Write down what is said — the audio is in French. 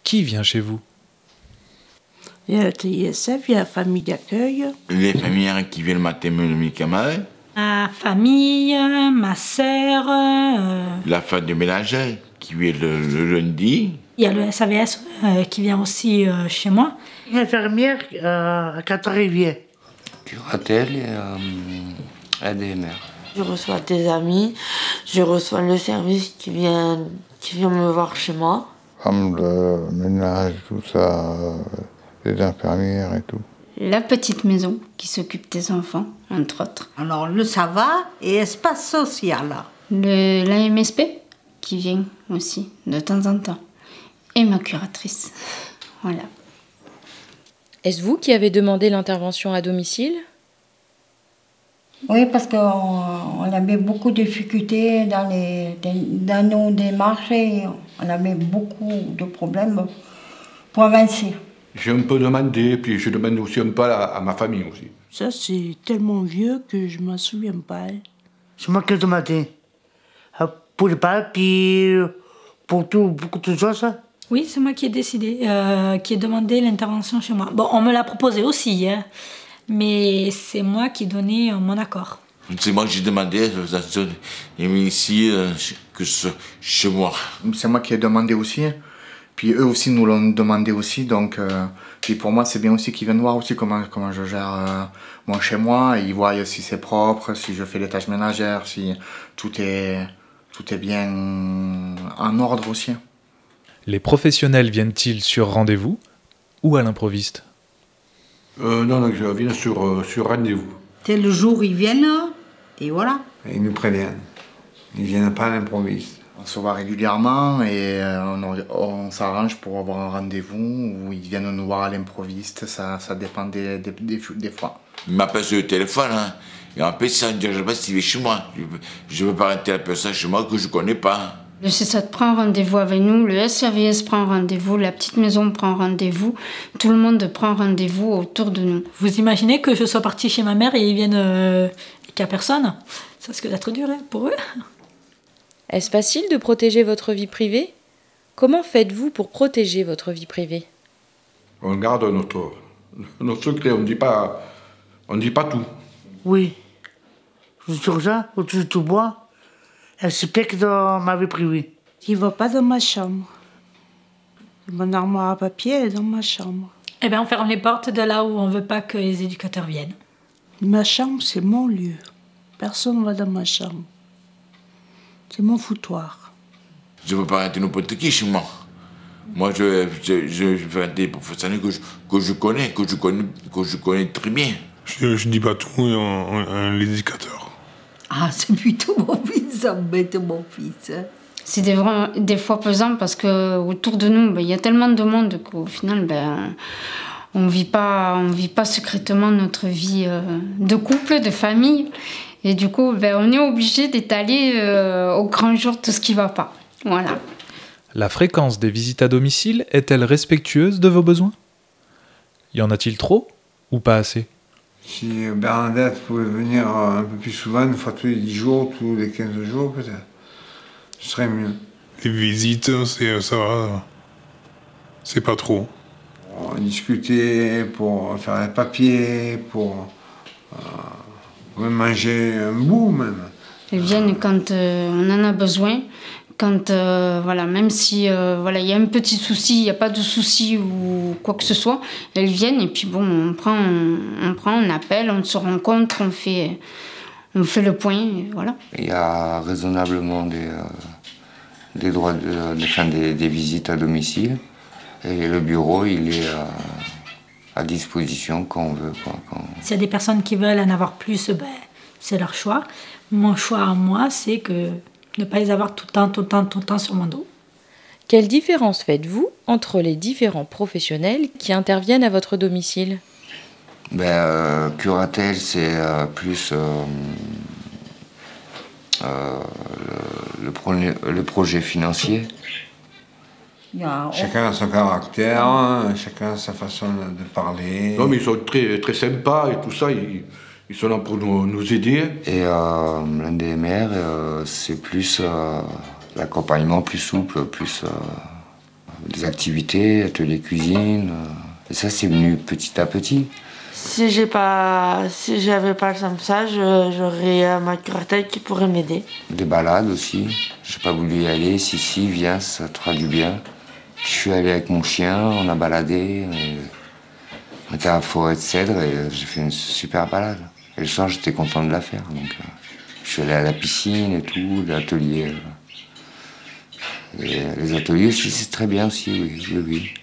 Qui vient chez vous? Il y a la TISF, il y a la famille d'accueil. Les familles qui viennent le matin me médicaments. Ma famille, ma sœur. La femme de ménage qui vient le lundi. Il y a le SAVS qui vient aussi chez moi. L'infirmière à Quatre-Rivières. Curatel et ADMR. Je reçois des amis, je reçois le service qui vient me voir chez moi. Comme le ménage, tout ça, les infirmières et tout. La petite maison qui s'occupe des enfants, entre autres. Alors le SAVA et espace social. L'AMSP qui vient aussi de temps en temps. Et ma curatrice. Voilà. Est-ce vous qui avez demandé l'intervention à domicile? Oui, parce qu'on avait beaucoup de difficultés dans nos démarches et on avait beaucoup de problèmes pour avancer. J'ai un peu demandé, puis je demande aussi un peu à ma famille aussi. Ça, c'est tellement vieux que je ne m'en souviens pas. C'est moi qui ai demandé. Pour le papier, pour tout, beaucoup de choses. Oui, c'est moi qui ai décidé, qui ai demandé l'intervention chez moi. Bon, on me l'a proposé aussi, hein, mais c'est moi qui ai donné mon accord. C'est moi que j'ai demandé ici, que chez moi. C'est moi qui ai demandé aussi. Puis eux aussi nous l'ont demandé aussi. Donc, puis pour moi, c'est bien aussi qu'ils viennent voir aussi comment je gère mon chez moi. Ils voient si c'est propre, si je fais les tâches ménagères, si tout est bien en ordre aussi. Les professionnels viennent-ils sur rendez-vous ou à l'improviste? Non, je viens sur rendez-vous. C'est le jour où ils viennent, et voilà. Ils nous préviennent. Ils viennent pas à l'improviste. On se voit régulièrement et on s'arrange pour avoir un rendez-vous où ils viennent nous voir à l'improviste. Ça dépend des fois. Il m'appelle sur le téléphone, hein, et en plus, ça ne dirait pas s'il est chez moi. Je veux pas arrêter la personne chez moi que je connais pas. Le CSAT prend rendez-vous avec nous, le SAVS prend rendez-vous, la petite maison prend rendez-vous, tout le monde prend rendez-vous autour de nous. Vous imaginez que je sois partie chez ma mère et ils viennent et qu'il n'y a personne? Ça risque d'être dur pour eux. Est-ce facile de protéger votre vie privée? Comment faites-vous pour protéger votre vie privée? On garde notre secret, on ne dit pas tout. Oui. Sur ça, au-dessus de tout bois, elle se pique dans ma vie privée. Il ne va pas dans ma chambre. Mon armoire à papier est dans ma chambre. Eh bien, on ferme les portes de là où on ne veut pas que les éducateurs viennent. Ma chambre, c'est mon lieu. Personne ne va dans ma chambre. C'est mon foutoir. Je ne veux pas arrêter n'importe qui chez moi. Moi, je veux arrêter des professionnels que je connais très bien. Je dis pas tout à l'éducateur. Ah, c'est plutôt mon fils, ça embête mon fils. C'est des fois pesant parce qu'autour de nous, il y a tellement de monde qu'au final, on vit pas secrètement notre vie de couple, de famille. Et du coup, on est obligé d'étaler au grand jour tout ce qui va pas. Voilà. La fréquence des visites à domicile est-elle respectueuse de vos besoins? Y en a-t-il trop ou pas assez? Si Bernadette pouvait venir un peu plus souvent, une fois tous les 10 jours, tous les 15 jours peut-être, ce serait mieux. Les visites, ça va. C'est pas trop. Pour discuter, pour faire les papiers, pour même manger un bout même. Elles viennent quand on en a besoin. Quand, même si y a un petit souci, il n'y a pas de souci ou quoi que ce soit, elles viennent et puis bon, on appelle, on se rencontre, on fait le point, et voilà. Il y a raisonnablement des droits des visites à domicile et le bureau, il est à disposition quand on veut. S'il y a des personnes qui veulent en avoir plus, c'est leur choix. Mon choix à moi, c'est que ne pas les avoir tout le temps sur mon dos. Quelle différence faites-vous entre les différents professionnels qui interviennent à votre domicile? Curatel, c'est plus le projet financier. Chacun a son caractère, chacun a sa façon de parler. Non, mais ils sont très, très sympas et tout ça. Ils sont là pour nous aider. Et l'NDMR, c'est plus l'accompagnement plus souple, plus des activités, atelier cuisine. Et ça, c'est venu petit à petit. Si j'avais pas le samsage, j'aurais ma curatelle qui pourrait m'aider. Des balades aussi. J'ai pas voulu y aller. Si, viens, ça te fera du bien. Je suis allé avec mon chien, on a baladé. On était à la forêt de cèdre et j'ai fait une super balade. Et le soir, j'étais content de la faire. Donc, je suis allé à la piscine et tout, l'atelier. Et les ateliers aussi, c'est très bien aussi, oui.